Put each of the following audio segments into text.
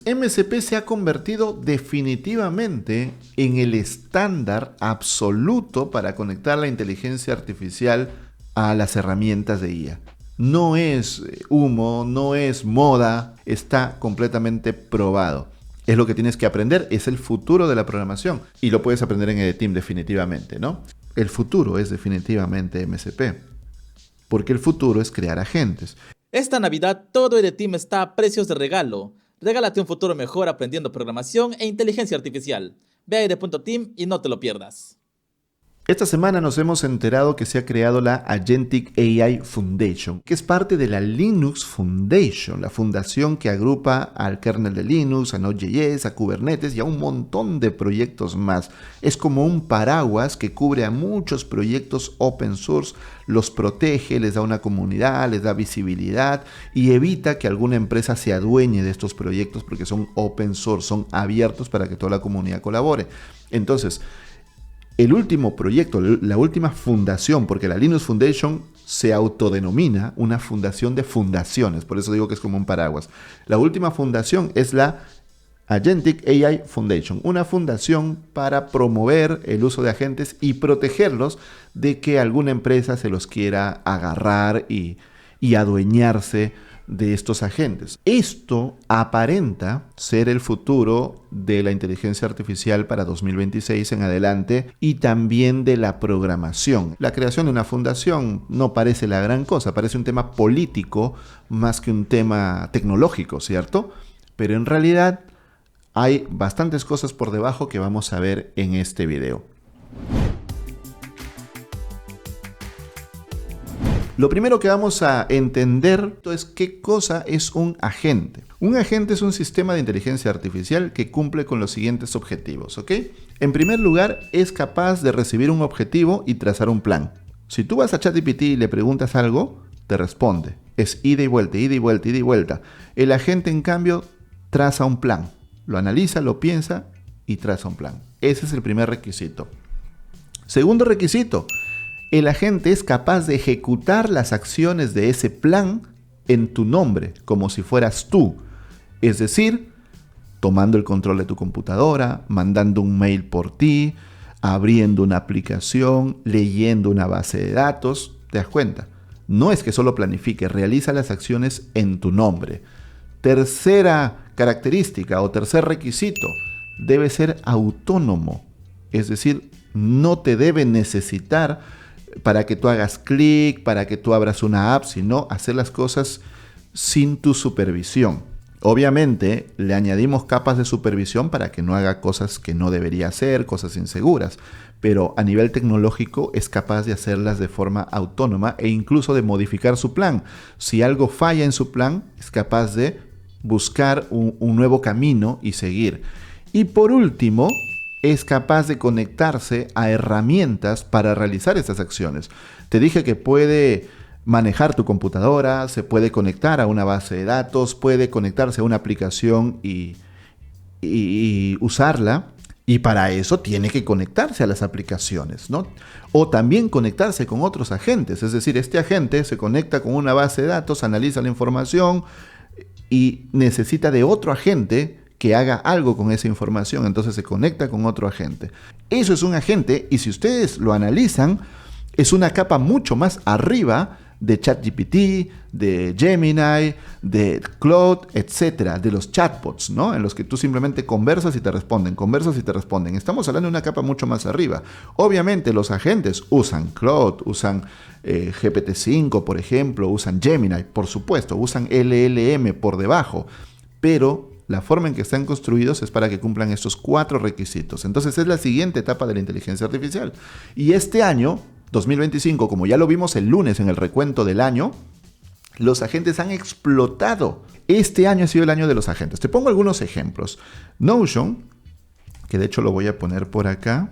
MCP se ha convertido definitivamente en el estándar absoluto para conectar la inteligencia artificial a las herramientas de IA. No es humo, no es moda, está completamente probado. Es lo que tienes que aprender, es el futuro de la programación y lo puedes aprender en EDTeam definitivamente, ¿no? El futuro es definitivamente MCP, porque el futuro es crear agentes. Esta Navidad todo EDTeam está a precios de regalo. Regálate un futuro mejor aprendiendo programación e inteligencia artificial. Ve a ed.team y no te lo pierdas. Esta semana nos hemos enterado que se ha creado la Agentic AI Foundation, que es parte de la Linux Foundation, la fundación que agrupa al kernel de Linux, a Node.js, a Kubernetes y a un montón de proyectos más. Es como un paraguas que cubre a muchos proyectos open source, los protege, les da una comunidad, les da visibilidad y evita que alguna empresa se adueñe de estos proyectos porque son open source, son abiertos para que toda la comunidad colabore. Entonces, el último proyecto, la última fundación, porque la Linux Foundation se autodenomina una fundación de fundaciones, por eso digo que es como un paraguas. La última fundación es la Agentic AI Foundation, una fundación para promover el uso de agentes y protegerlos de que alguna empresa se los quiera agarrar y adueñarse de estos agentes. Esto aparenta ser el futuro de la inteligencia artificial para 2026 en adelante y también de la programación. La creación de una fundación no parece la gran cosa, parece un tema político más que un tema tecnológico, ¿cierto? Pero en realidad hay bastantes cosas por debajo que vamos a ver en este video. Lo primero que vamos a entender es qué cosa es un agente. Un agente es un sistema de inteligencia artificial que cumple con los siguientes objetivos, ¿ok? En primer lugar, es capaz de recibir un objetivo y trazar un plan. Si tú vas a ChatGPT y le preguntas algo, te responde. Es ida y vuelta, ida y vuelta, ida y vuelta. El agente, en cambio, traza un plan. Lo analiza, lo piensa y traza un plan. Ese es el primer requisito. Segundo requisito. El agente es capaz de ejecutar las acciones de ese plan en tu nombre, como si fueras tú. Es decir, tomando el control de tu computadora, mandando un mail por ti, abriendo una aplicación, leyendo una base de datos. ¿Te das cuenta? No es que solo planifique, realiza las acciones en tu nombre. Tercera característica o tercer requisito, debe ser autónomo. Es decir, no te debe necesitar para que tú hagas clic, para que tú abras una app, sino hacer las cosas sin tu supervisión. Obviamente, le añadimos capas de supervisión para que no haga cosas que no debería hacer, cosas inseguras, pero a nivel tecnológico es capaz de hacerlas de forma autónoma e incluso de modificar su plan. Si algo falla en su plan, es capaz de buscar un nuevo camino y seguir. Y por último, es capaz de conectarse a herramientas para realizar estas acciones. Te dije que puede manejar tu computadora, se puede conectar a una base de datos, puede conectarse a una aplicación y usarla. Y para eso tiene que conectarse a las aplicaciones, ¿no? O también conectarse con otros agentes. Es decir, este agente se conecta con una base de datos, analiza la información y necesita de otro agente que haga algo con esa información, entonces se conecta con otro agente. Eso es un agente y si ustedes lo analizan, es una capa mucho más arriba de ChatGPT, de Gemini, de Claude, etcétera, de los chatbots, ¿no? En los que tú simplemente conversas y te responden, conversas y te responden. Estamos hablando de una capa mucho más arriba. Obviamente los agentes usan Claude, usan GPT-5, por ejemplo, usan Gemini, por supuesto, usan LLM por debajo, pero la forma en que están construidos es para que cumplan estos 4 requisitos. Entonces es la siguiente etapa de la inteligencia artificial. Y este año, 2025, como ya lo vimos el lunes en el recuento del año, los agentes han explotado. Este año ha sido el año de los agentes. Te pongo algunos ejemplos. Notion, que de hecho lo voy a poner por acá.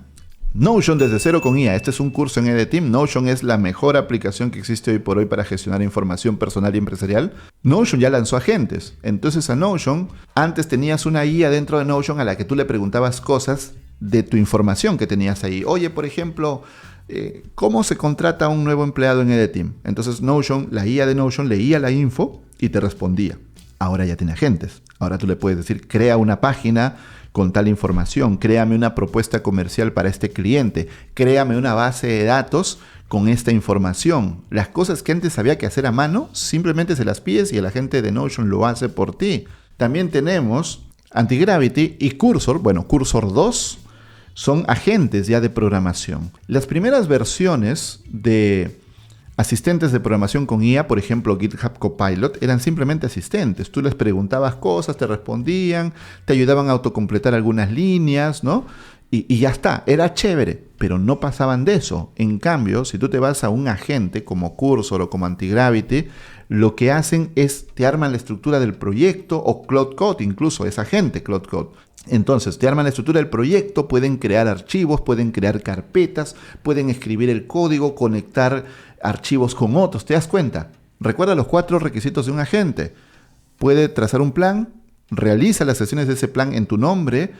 Notion desde cero con IA. Este es un curso en EDTeam. Notion es la mejor aplicación que existe hoy por hoy para gestionar información personal y empresarial. Notion ya lanzó agentes. Entonces a Notion, antes tenías una IA dentro de Notion a la que tú le preguntabas cosas de tu información que tenías ahí. Oye, por ejemplo, ¿cómo se contrata a un nuevo empleado en EDTeam? Entonces Notion, la IA de Notion leía la info y te respondía. Ahora ya tiene agentes. Ahora tú le puedes decir, crea una página con tal información, créame una propuesta comercial para este cliente, créame una base de datos con esta información. Las cosas que antes había que hacer a mano, simplemente se las pides y el agente de Notion lo hace por ti. También tenemos Antigravity y Cursor. Bueno, Cursor 2 son agentes ya de programación. Las primeras versiones de asistentes de programación con IA, por ejemplo GitHub Copilot, eran simplemente asistentes. Tú les preguntabas cosas, te respondían, te ayudaban a autocompletar algunas líneas, ¿no? Y ya está, era chévere, pero no pasaban de eso. En cambio, si tú te vas a un agente como Cursor o como Antigravity, lo que hacen es te arman la estructura del proyecto, o Cloud Code, incluso es agente Cloud Code. Entonces, te arman la estructura del proyecto, pueden crear archivos, pueden crear carpetas, pueden escribir el código, conectar archivos con otros. ¿Te das cuenta? Recuerda los 4 requisitos de un agente. Puede trazar un plan, realiza las sesiones de ese plan en tu nombre,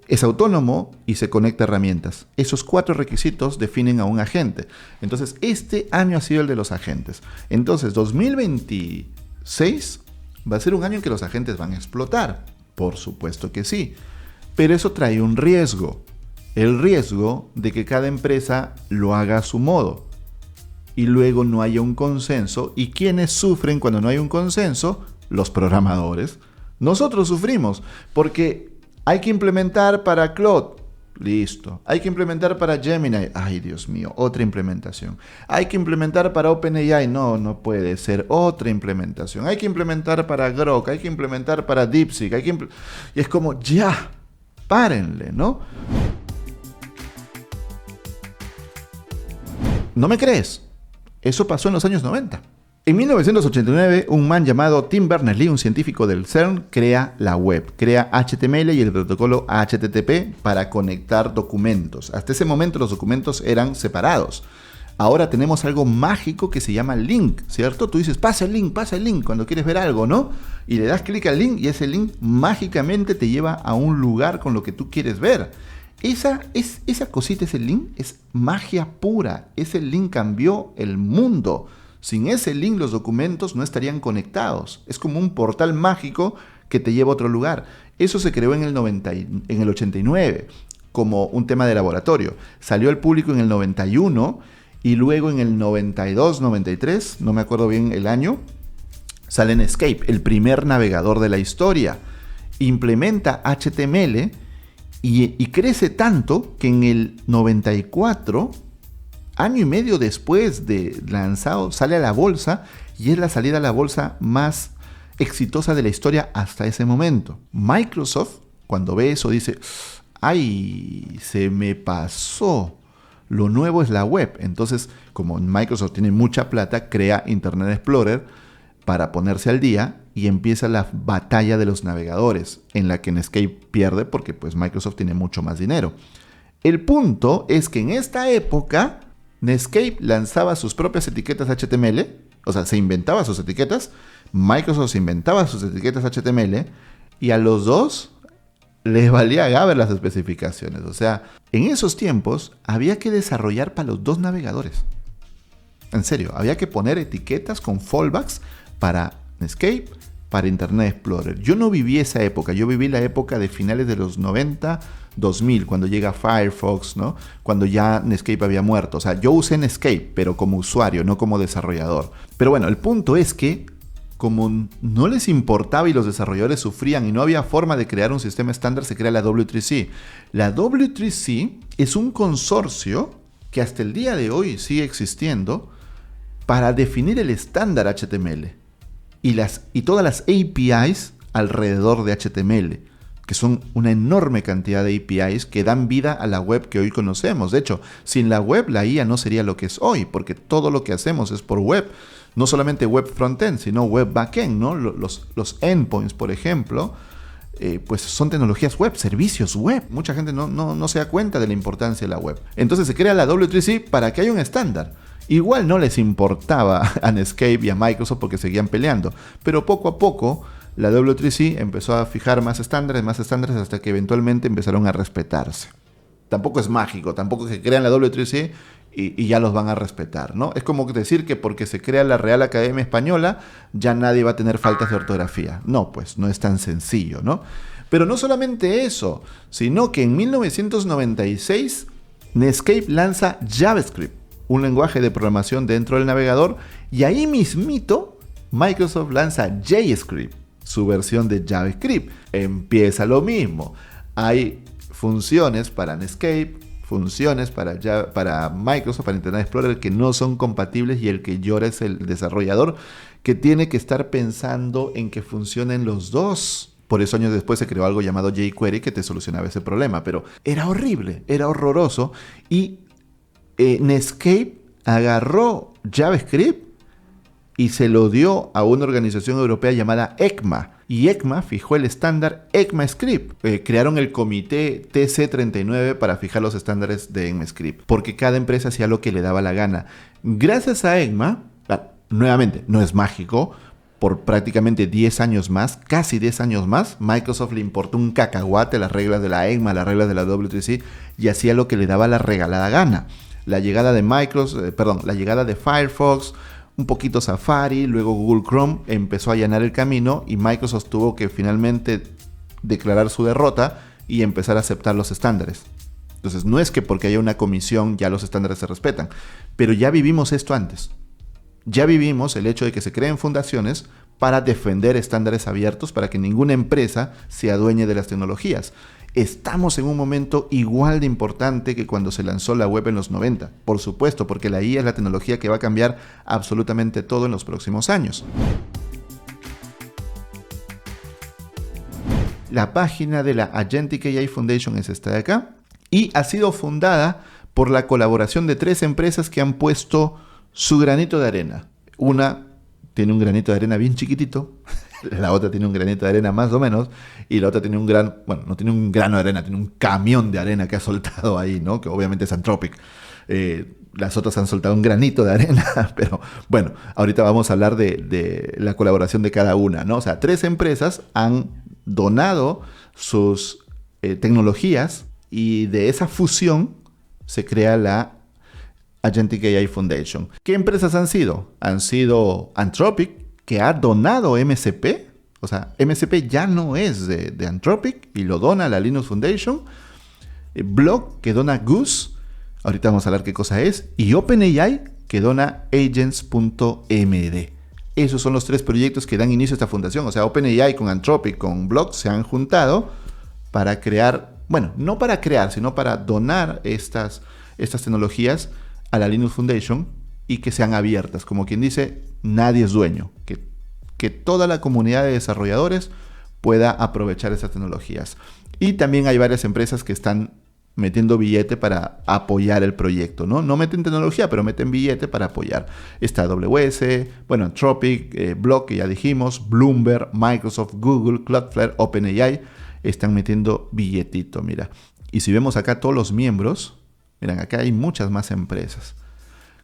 es autónomo y se conecta a herramientas. Esos 4 requisitos definen a un agente. Entonces, este año ha sido el de los agentes. Entonces, 2026 va a ser un año en que los agentes van a explotar. Por supuesto que sí. Pero eso trae un riesgo. El riesgo de que cada empresa lo haga a su modo. Y luego no haya un consenso. ¿Y quiénes sufren cuando no hay un consenso? Los programadores. Nosotros sufrimos porque hay que implementar para Claude. Listo. Hay que implementar para Gemini. Ay, Dios mío, otra implementación. Hay que implementar para OpenAI. No puede ser. Otra implementación. Hay que implementar para Grok. Hay que implementar para DeepSeek. Y es como, ya, párenle, ¿no? ¿No me crees? Eso pasó en los años 90. En 1989, un man llamado Tim Berners-Lee, un científico del CERN, crea la web, crea HTML y el protocolo HTTP para conectar documentos. Hasta ese momento los documentos eran separados. Ahora tenemos algo mágico que se llama link, ¿cierto? Tú dices, pasa el link cuando quieres ver algo, ¿no? Y le das clic al link y ese link mágicamente te lleva a un lugar con lo que tú quieres ver. Esa cosita, ese link, es magia pura. Ese link cambió el mundo. Sin ese link los documentos no estarían conectados. Es como un portal mágico que te lleva a otro lugar. Eso se creó en el 89 como un tema de laboratorio. Salió al público en el 91 y luego en el 92, 93, no me acuerdo bien el año, sale Netscape, el primer navegador de la historia. Implementa HTML y crece tanto que en el 94... año y medio después de lanzado, sale a la bolsa y es la salida a la bolsa más exitosa de la historia hasta ese momento. Microsoft, cuando ve eso, dice, ¡ay! Se me pasó. Lo nuevo es la web. Entonces, como Microsoft tiene mucha plata, crea Internet Explorer para ponerse al día y empieza la batalla de los navegadores, en la que Netscape pierde porque pues, Microsoft tiene mucho más dinero. El punto es que en esta época Netscape lanzaba sus propias etiquetas HTML, o sea, se inventaba sus etiquetas, Microsoft se inventaba sus etiquetas HTML, y a los dos les valía gaber las especificaciones. O sea, en esos tiempos había que desarrollar para los dos navegadores. En serio, había que poner etiquetas con fallbacks para Netscape, para Internet Explorer. Yo no viví esa época, yo viví la época de finales de los 90, 2000, cuando llega Firefox, ¿no? Cuando ya Netscape había muerto. O sea, yo usé Netscape, pero como usuario, no como desarrollador. Pero bueno, el punto es que como no les importaba y los desarrolladores sufrían y no había forma de crear un sistema estándar, se crea la W3C. La W3C es un consorcio que hasta el día de hoy sigue existiendo para definir el estándar HTML y todas las APIs alrededor de HTML, que son una enorme cantidad de APIs que dan vida a la web que hoy conocemos. De hecho, sin la web, la IA no sería lo que es hoy, porque todo lo que hacemos es por web. No solamente web frontend, sino web backend, ¿no? Los endpoints, por ejemplo, pues son tecnologías web, servicios web. Mucha gente no se da cuenta de la importancia de la web. Entonces se crea la W3C para que haya un estándar. Igual no les importaba a Netscape y a Microsoft porque seguían peleando, pero poco a poco la W3C empezó a fijar más estándares hasta que eventualmente empezaron a respetarse. tampoco es mágico, tampoco es que crean la W3C y ya los van a respetar, ¿no? Es como decir que porque se crea la Real Academia Española, ya nadie va a tener faltas de ortografía. No, pues no es tan sencillo, ¿no? Pero no solamente eso, sino que en 1996 Netscape lanza JavaScript, un lenguaje de programación dentro del navegador, y ahí mismito Microsoft lanza JScript, su versión de JavaScript. Empieza lo mismo. Hay funciones para Netscape, funciones para Microsoft, para Internet Explorer, que no son compatibles, y el que llora es el desarrollador, que tiene que estar pensando en que funcionen los dos. Por eso años después se creó algo llamado jQuery que te solucionaba ese problema, pero era horrible, era horroroso, y Netscape agarró JavaScript y se lo dio a una organización europea llamada ECMA. Y ECMA fijó el estándar ECMAScript. Crearon el comité TC39 para fijar los estándares de ECMAScript, porque cada empresa hacía lo que le daba la gana. Gracias a ECMA, nuevamente, no es mágico, por prácticamente 10 años más, casi 10 años más, Microsoft le importó un cacahuate las reglas de la ECMA, las reglas de la W3C, y hacía lo que le daba la regalada gana. La llegada de la llegada de Firefox, un poquito Safari, luego Google Chrome empezó a allanar el camino, y Microsoft tuvo que finalmente declarar su derrota y empezar a aceptar los estándares. Entonces no es que porque haya una comisión ya los estándares se respetan, pero ya vivimos esto antes. Ya vivimos el hecho de que se creen fundaciones para defender estándares abiertos, para que ninguna empresa se adueñe de las tecnologías. Estamos en un momento igual de importante que cuando se lanzó la web en los 90, por supuesto, porque la IA es la tecnología que va a cambiar absolutamente todo en los próximos años. La página de la Agentic AI Foundation es esta de acá, y ha sido fundada por la colaboración de 3 empresas que han puesto su granito de arena. Una tiene un granito de arena bien chiquitito, la otra tiene un granito de arena más o menos, y la otra tiene no tiene un grano de arena, tiene un camión de arena que ha soltado ahí, ¿no? Que obviamente es Anthropic. Las otras han soltado un granito de arena, pero bueno, ahorita vamos a hablar de la colaboración de cada una, ¿no? O sea, 3 empresas han donado sus tecnologías, y de esa fusión se crea la Agentic AI Foundation. ¿Qué empresas han sido? Han sido Anthropic, que ha donado MCP. O sea, MCP ya no es de Anthropic y lo dona a la Linux Foundation. Block, que dona Goose. Ahorita vamos a hablar qué cosa es. Y OpenAI, que dona Agents.md. Esos son los 3 proyectos que dan inicio a esta fundación. O sea, OpenAI con Anthropic, con Block, se han juntado para crear, bueno, no para crear, sino para donar estas tecnologías a la Linux Foundation, y que sean abiertas. Como quien dice, nadie es dueño. Que toda la comunidad de desarrolladores pueda aprovechar esas tecnologías. Y también hay varias empresas que están metiendo billete para apoyar el proyecto, ¿no? No meten tecnología, pero meten billete para apoyar. Está AWS, bueno, Anthropic, Block, que ya dijimos, Bloomberg, Microsoft, Google, Cloudflare, OpenAI, están metiendo billetito, mira. Y si vemos acá todos los miembros, miren, acá hay muchas más empresas.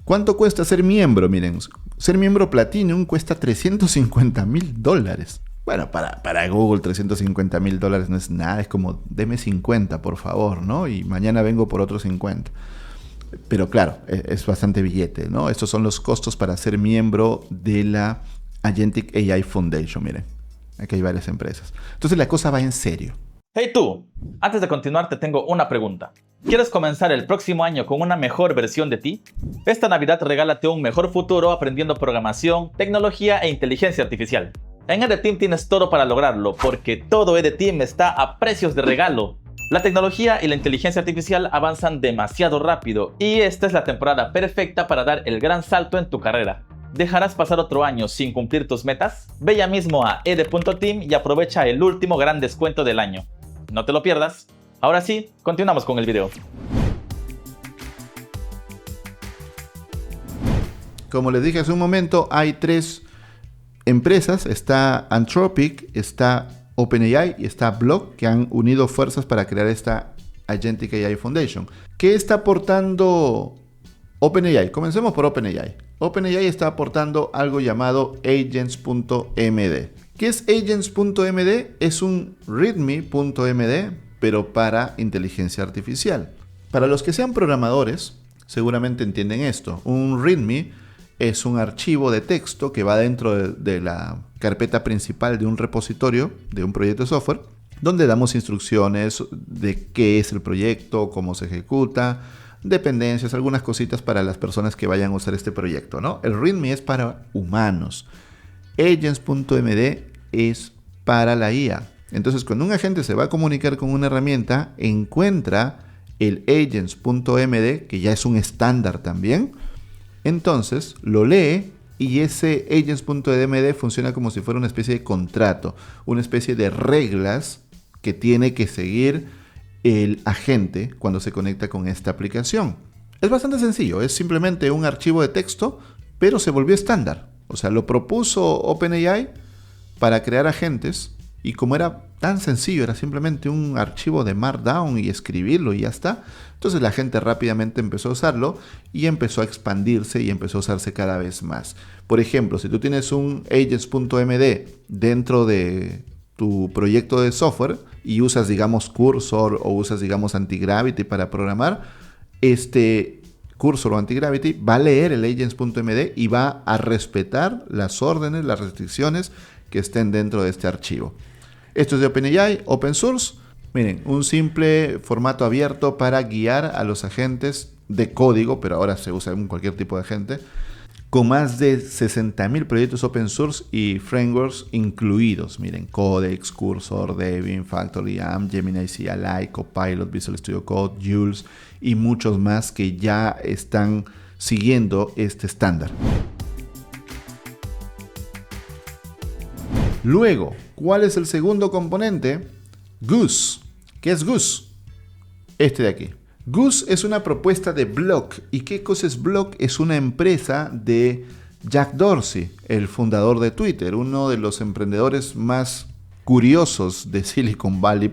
¿Cuánto cuesta ser miembro? Miren, ser miembro Platinum cuesta $350,000. Bueno, para Google $350,000 no es nada, es como, deme 50 por favor, ¿no? Y mañana vengo por otros 50. Pero claro, es bastante billete, ¿no? Estos son los costos para ser miembro de la Agentic AI Foundation, miren. Aquí hay varias empresas. Entonces la cosa va en serio. Hey tú, antes de continuar te tengo una pregunta. ¿Quieres comenzar el próximo año con una mejor versión de ti? Esta Navidad regálate un mejor futuro aprendiendo programación, tecnología e inteligencia artificial. En EDTeam tienes todo para lograrlo, porque todo EDTeam está a precios de regalo. La tecnología y la inteligencia artificial avanzan demasiado rápido, y esta es la temporada perfecta para dar el gran salto en tu carrera. ¿Dejarás pasar otro año sin cumplir tus metas? Ve ya mismo a ed.team y aprovecha el último gran descuento del año. No te lo pierdas. Ahora sí, continuamos con el video. Como les dije hace un momento, hay 3 empresas. Está Anthropic, está OpenAI y está Block, que han unido fuerzas para crear esta Agentic AI Foundation. ¿Qué está aportando OpenAI? Comencemos por OpenAI. OpenAI está aportando algo llamado Agents.md. ¿Qué es Agents.md? Es un readme.md, pero para inteligencia artificial. Para los que sean programadores, seguramente entienden esto. Un README es un archivo de texto que va dentro de la carpeta principal de un repositorio, de un proyecto de software, donde damos instrucciones de qué es el proyecto, cómo se ejecuta, dependencias, algunas cositas para las personas que vayan a usar este proyecto, ¿no? El README es para humanos. Agents.md es para la IA. Entonces, cuando un agente se va a comunicar con una herramienta, encuentra el agents.md, que ya es un estándar también. Entonces, lo lee y ese agents.md funciona como si fuera una especie de contrato, una especie de reglas que tiene que seguir el agente cuando se conecta con esta aplicación. Es bastante sencillo, es simplemente un archivo de texto, pero se volvió estándar. O sea, lo propuso OpenAI para crear agentes y como era tan sencillo, era simplemente un archivo de Markdown y escribirlo y ya está. Entonces la gente rápidamente empezó a usarlo y empezó a expandirse y empezó a usarse cada vez más. Por ejemplo, si tú tienes un agents.md dentro de tu proyecto de software y usas, digamos, Cursor o usas, digamos, Antigravity para programar, este Cursor o Antigravity va a leer el agents.md y va a respetar las órdenes, las restricciones que estén dentro de este archivo. Esto es de OpenAI, open source. Miren, un simple formato abierto para guiar a los agentes de código, pero ahora se usa en cualquier tipo de agente, con más de 60.000 proyectos open source y frameworks incluidos. Miren, Codex, Cursor, Debian, Factory, AMP, Gemini CLI, Copilot, Visual Studio Code, Jules y muchos más que ya están siguiendo este estándar. Luego, ¿cuál es el segundo componente? Goose. ¿Qué es Goose? Este de aquí. Goose es una propuesta de Block. ¿Y qué cosa es Block? Es una empresa de Jack Dorsey, el fundador de Twitter, uno de los emprendedores más curiosos de Silicon Valley.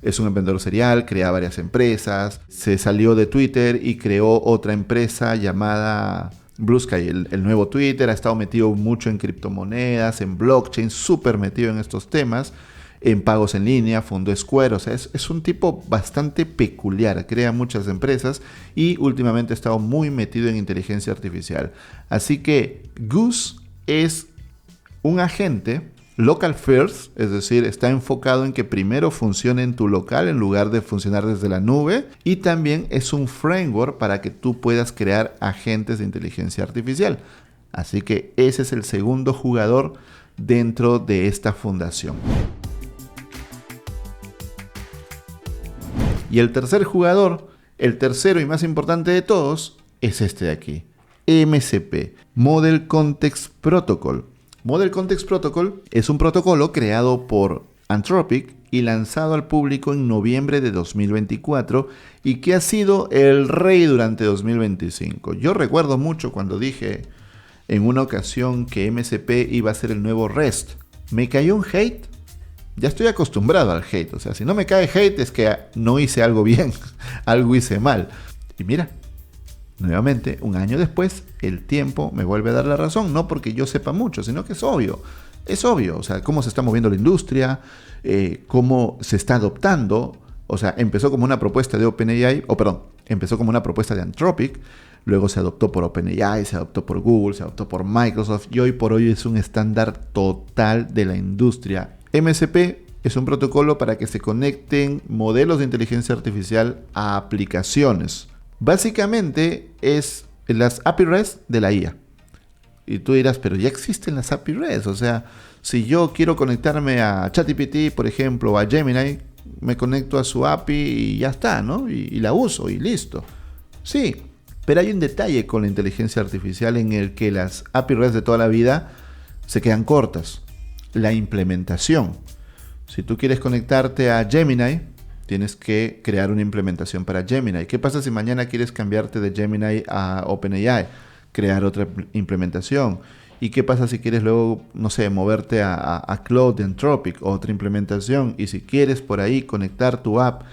Es un emprendedor serial, crea varias empresas, se salió de Twitter y creó otra empresa llamada Blue Sky, el nuevo Twitter. Ha estado metido mucho en criptomonedas, en blockchain, súper metido en estos temas, en pagos en línea, fundó Square. O sea, es un tipo bastante peculiar, crea muchas empresas y últimamente ha estado muy metido en inteligencia artificial. Así que Goose es un agente local first, es decir, está enfocado en que primero funcione en tu local en lugar de funcionar desde la nube, y también es un framework para que tú puedas crear agentes de inteligencia artificial. Así que ese es el segundo jugador dentro de esta fundación. Y el tercer jugador, el tercero y más importante de todos, es este de aquí, MCP, Model Context Protocol. Model Context Protocol es un protocolo creado por Anthropic y lanzado al público en noviembre de 2024 y que ha sido el rey durante 2025. Yo recuerdo mucho cuando dije en una ocasión que MCP iba a ser el nuevo REST. Me cayó un hate. Ya estoy acostumbrado al hate. O sea, si no me cae hate es que no hice algo bien, algo hice mal. Y mira, nuevamente, un año después, el tiempo me vuelve a dar la razón, no porque yo sepa mucho, sino que es obvio. Es obvio, o sea, cómo se está moviendo la industria, cómo se está adoptando. O sea, empezó como una propuesta de OpenAI, empezó como una propuesta de Anthropic, luego se adoptó por OpenAI, se adoptó por Google, se adoptó por Microsoft, y hoy por hoy es un estándar total de la industria. MCP es un protocolo para que se conecten modelos de inteligencia artificial a aplicaciones. Básicamente es las API REST de la IA. Y tú dirás, pero ya existen las API REST. O sea, si yo quiero conectarme a ChatGPT, por ejemplo, o a Gemini, me conecto a su API y ya está, ¿no? Y la uso y listo. Sí, pero hay un detalle con la inteligencia artificial en el que las API REST de toda la vida se quedan cortas. La implementación. Si tú quieres conectarte a Gemini, tienes que crear una implementación para Gemini. ¿Qué pasa si mañana quieres cambiarte de Gemini a OpenAI? Crear otra implementación. ¿Y qué pasa si quieres luego, no sé, moverte a Cloud de Anthropic? Otra implementación. Y si quieres por ahí conectar tu app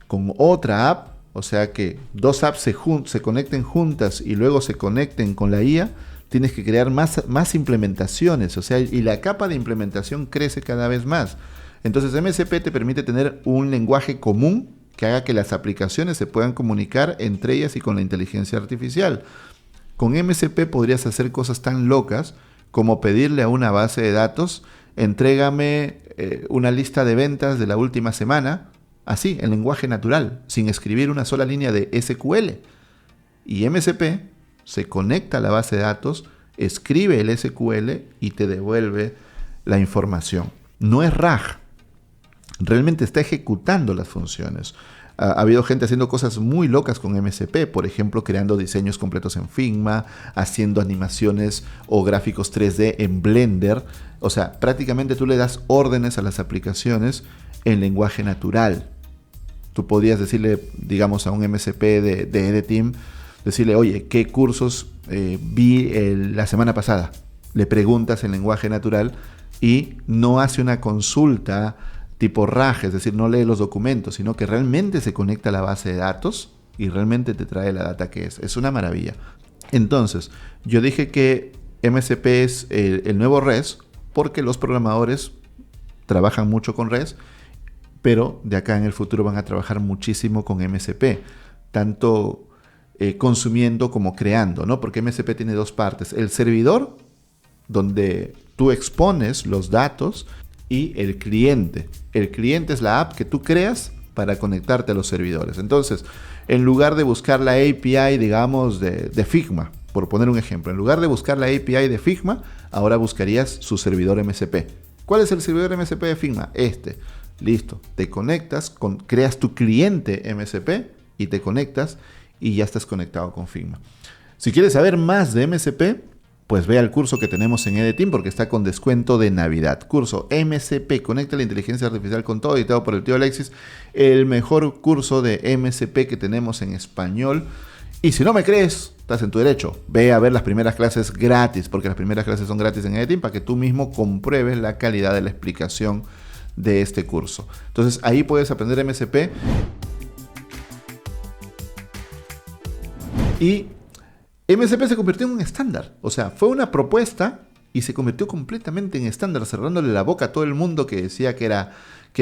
con otra app, o sea que dos apps se conecten juntas y luego se conecten con la IA, tienes que crear más implementaciones. O sea, y la capa de implementación crece cada vez más. Entonces MCP te permite tener un lenguaje común que haga que las aplicaciones se puedan comunicar entre ellas y con la inteligencia artificial. Con MCP podrías hacer cosas tan locas como pedirle a una base de datos, entrégame una lista de ventas de la última semana, así, en lenguaje natural, sin escribir una sola línea de SQL. Y MCP se conecta a la base de datos, escribe el SQL y te devuelve la información. No es RAG, realmente está ejecutando las funciones. Ha habido gente haciendo cosas muy locas con MCP, por ejemplo, creando diseños completos en Figma, haciendo animaciones o gráficos 3D en Blender. O sea, prácticamente tú le das órdenes a las aplicaciones en lenguaje natural. Tú podrías decirle, digamos, a un MCP de EDTeam, decirle, oye, ¿qué cursos vi la semana pasada? Le preguntas en lenguaje natural y no hace una consulta tipo RAG, es decir, no lee los documentos, sino que realmente se conecta a la base de datos y realmente te trae la data que es. Es una maravilla. Entonces, yo dije que MCP es el nuevo REST porque los programadores trabajan mucho con REST, pero de acá en el futuro van a trabajar muchísimo con MCP, tanto consumiendo como creando, ¿no? Porque MCP tiene dos partes. El servidor, donde tú expones los datos, y el cliente. El cliente es la app que tú creas para conectarte a los servidores. Entonces, en lugar de buscar la API, digamos, de Figma, por poner un ejemplo, en lugar de buscar la API de Figma, ahora buscarías su servidor MCP. ¿Cuál es el servidor MCP de Figma? Listo. Te conectas, creas tu cliente MCP y te conectas y ya estás conectado con Figma. Si quieres saber más de MCP, pues ve al curso que tenemos en EDTeam porque está con descuento de Navidad. Curso MCP, conecta la inteligencia artificial con todo, editado por el tío Alexis. El mejor curso de MCP que tenemos en español. Y si no me crees, estás en tu derecho. Ve a ver las primeras clases gratis, porque las primeras clases son gratis en EDTeam para que tú mismo compruebes la calidad de la explicación de este curso. Entonces ahí puedes aprender MCP. Y MCP se convirtió en un estándar, o sea, fue una propuesta y se convirtió completamente en estándar, cerrándole la boca a todo el mundo que decía que era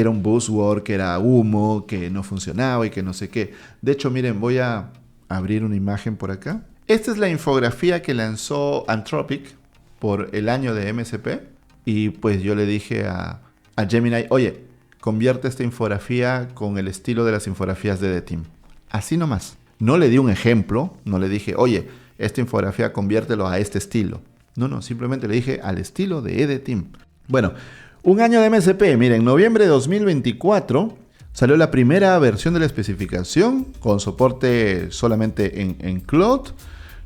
un buzzword, que era humo, que no funcionaba y que no sé qué. De hecho, miren, voy a abrir una imagen por acá. Esta es la infografía que lanzó Anthropic por el año de MCP y pues yo le dije a Gemini, oye, convierte esta infografía con el estilo de las infografías de EDTeam. Así nomás. No le di un ejemplo, no le dije, oye, esta infografía conviértelo a este estilo. No, simplemente le dije al estilo de EDTeam. Bueno, un año de MCP. Miren, en noviembre de 2024 salió la primera versión de la especificación con soporte solamente en Cloud.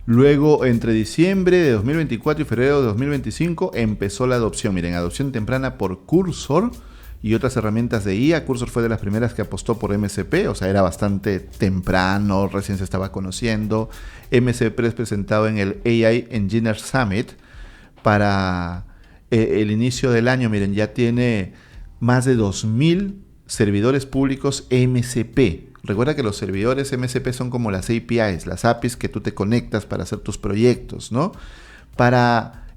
Luego, entre diciembre de 2024 y febrero de 2025 empezó la adopción. Miren, adopción temprana por Cursor y otras herramientas de IA. Cursor fue de las primeras que apostó por MCP, o sea, era bastante temprano, recién se estaba conociendo. MCP es presentado en el AI Engineer Summit para el inicio del año. Miren, ya tiene más de 2.000 servidores públicos MCP. Recuerda que los servidores MCP son como las APIs, las APIs que tú te conectas para hacer tus proyectos, ¿no?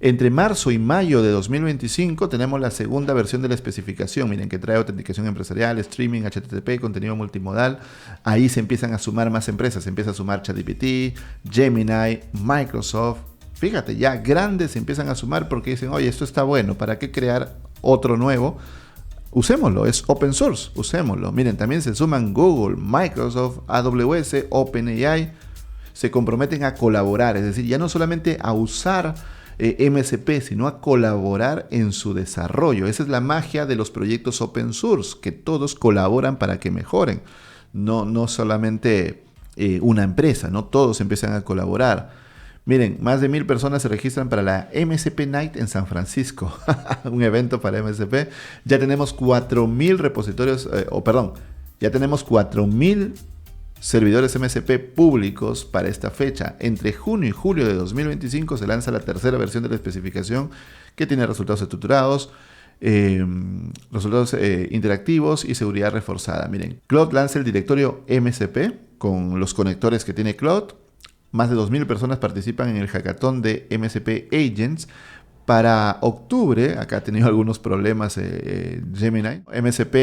Entre marzo y mayo de 2025 tenemos la segunda versión de la especificación. Miren, que trae autenticación empresarial, streaming, HTTP, contenido multimodal. Ahí se empiezan a sumar más empresas. Se empieza a sumar ChatGPT, Gemini, Microsoft. Fíjate, ya grandes se empiezan a sumar porque dicen, oye, esto está bueno, ¿para qué crear otro nuevo? Usémoslo, es open source, usémoslo. Miren, también se suman Google, Microsoft, AWS, OpenAI. Se comprometen a colaborar, es decir, ya no solamente a usar MCP, sino a colaborar en su desarrollo. Esa es la magia de los proyectos open source, que todos colaboran para que mejoren. No solamente una empresa, ¿no? Todos empiezan a colaborar. Miren, más de 1.000 personas se registran para la MCP Night en San Francisco, un evento para MCP. Ya tenemos 4.000 repositorios, ya tenemos 4.000 servidores MCP públicos para esta fecha. Entre junio y julio de 2025 se lanza la tercera versión de la especificación que tiene resultados estructurados, resultados interactivos y seguridad reforzada. Miren, Cloud lanza el directorio MCP con los conectores que tiene Cloud. Más de 2.000 personas participan en el hackathon de MCP Agents Para octubre, acá ha tenido algunos problemas Gemini, MSP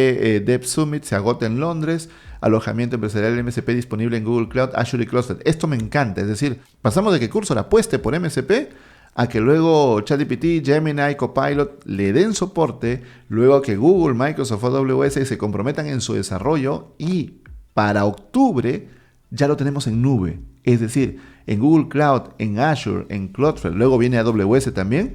Dev Summit se agota en Londres, alojamiento empresarial MSP disponible en Google Cloud, Azure y Cluster. Esto me encanta, es decir, pasamos de que Cursor apueste por MSP a que luego ChatGPT, Gemini, Copilot le den soporte, luego que Google, Microsoft, AWS se comprometan en su desarrollo y para octubre ya lo tenemos en nube. Es decir, en Google Cloud, en Azure, en Cloudflare, luego viene AWS también,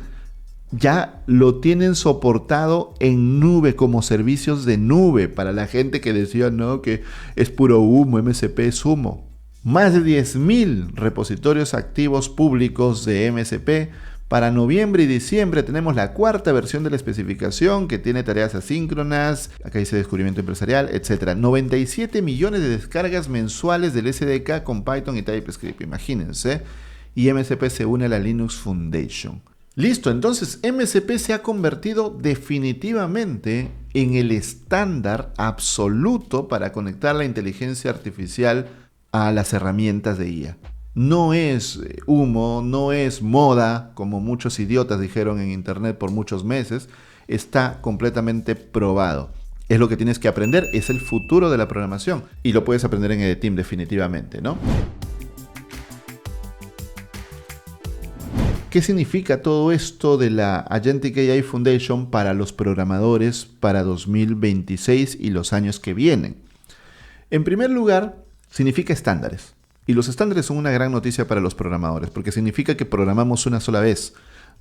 ya lo tienen soportado en nube como servicios de nube para la gente que decía no, que es puro humo, MSP es humo. Más de 10.000 repositorios activos públicos de MSP. Para noviembre y diciembre tenemos la cuarta versión de la especificación que tiene tareas asíncronas, acá dice descubrimiento empresarial, etc. 97 millones de descargas mensuales del SDK con Python y TypeScript, imagínense. Y MSP se une a la Linux Foundation. Listo, entonces MSP se ha convertido definitivamente en el estándar absoluto para conectar la inteligencia artificial a las herramientas de IA. No es humo, no es moda, como muchos idiotas dijeron en internet por muchos meses. Está completamente probado. Es lo que tienes que aprender, es el futuro de la programación. Y lo puedes aprender en EDTeam definitivamente, ¿no? ¿Qué significa todo esto de la Agentic AI Foundation para los programadores para 2026 y los años que vienen? En primer lugar, significa estándares. Y los estándares son una gran noticia para los programadores, porque significa que programamos una sola vez.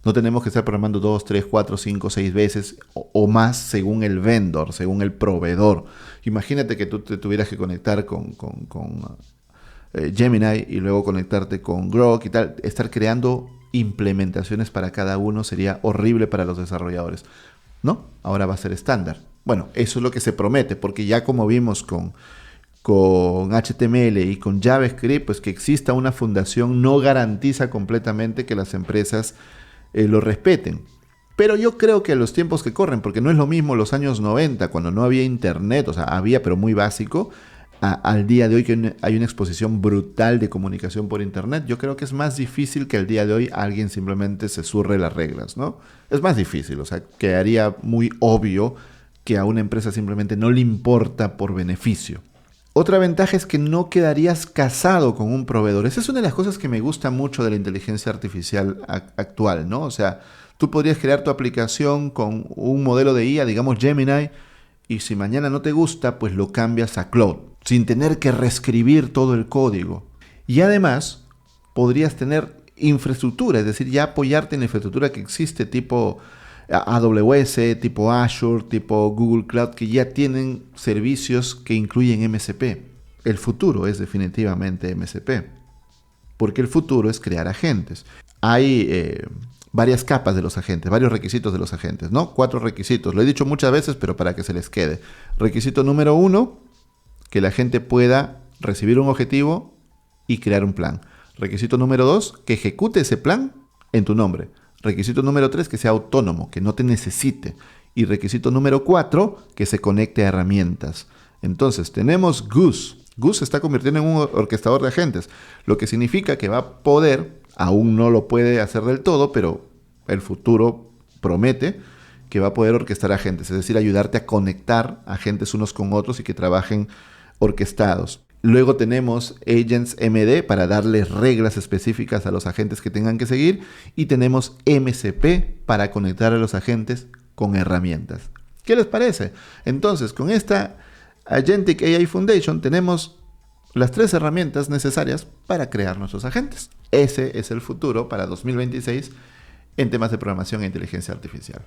No tenemos que estar programando 2, 3, 4, 5, 6 veces o más según el vendor, según el proveedor. Imagínate que tú te tuvieras que conectar con Gemini y luego conectarte con Grok y tal. Estar creando implementaciones para cada uno sería horrible para los desarrolladores. No, ahora va a ser estándar. Bueno, eso es lo que se promete, porque ya como vimos con HTML y con JavaScript, pues que exista una fundación no garantiza completamente que las empresas lo respeten. Pero yo creo que a los tiempos que corren, porque no es lo mismo los años 90, cuando no había internet, o sea, había pero muy básico, al día de hoy que hay una exposición brutal de comunicación por internet. Yo creo que es más difícil que al día de hoy alguien simplemente se zurre las reglas, ¿no? Es más difícil, o sea, quedaría muy obvio que a una empresa simplemente no le importa por beneficio. Otra ventaja es que no quedarías casado con un proveedor. Esa es una de las cosas que me gusta mucho de la inteligencia artificial actual, ¿no? O sea, tú podrías crear tu aplicación con un modelo de IA, digamos Gemini, y si mañana no te gusta, pues lo cambias a Claude, sin tener que reescribir todo el código. Y además, podrías tener infraestructura, es decir, ya apoyarte en la infraestructura que existe tipo AWS, tipo Azure, tipo Google Cloud, que ya tienen servicios que incluyen MSP. El futuro es definitivamente MSP, porque el futuro es crear agentes. Hay varias capas de los agentes, varios requisitos de los agentes, ¿no? 4 requisitos. Lo he dicho muchas veces, pero para que se les quede. Requisito número 1, que la gente pueda recibir un objetivo y crear un plan. Requisito número 2, que ejecute ese plan en tu nombre. Requisito número 3, que sea autónomo, que no te necesite. Y requisito número 4, que se conecte a herramientas. Entonces, tenemos Goose. Goose se está convirtiendo en un orquestador de agentes, lo que significa que va a poder, aún no lo puede hacer del todo, pero el futuro promete que va a poder orquestar agentes, es decir, ayudarte a conectar agentes unos con otros y que trabajen orquestados. Luego tenemos Agents MD para darles reglas específicas a los agentes que tengan que seguir. Y tenemos MSP para conectar a los agentes con herramientas. ¿Qué les parece? Entonces, con esta Agentic AI Foundation tenemos las 3 herramientas necesarias para crear nuestros agentes. Ese es el futuro para 2026 en temas de programación e inteligencia artificial.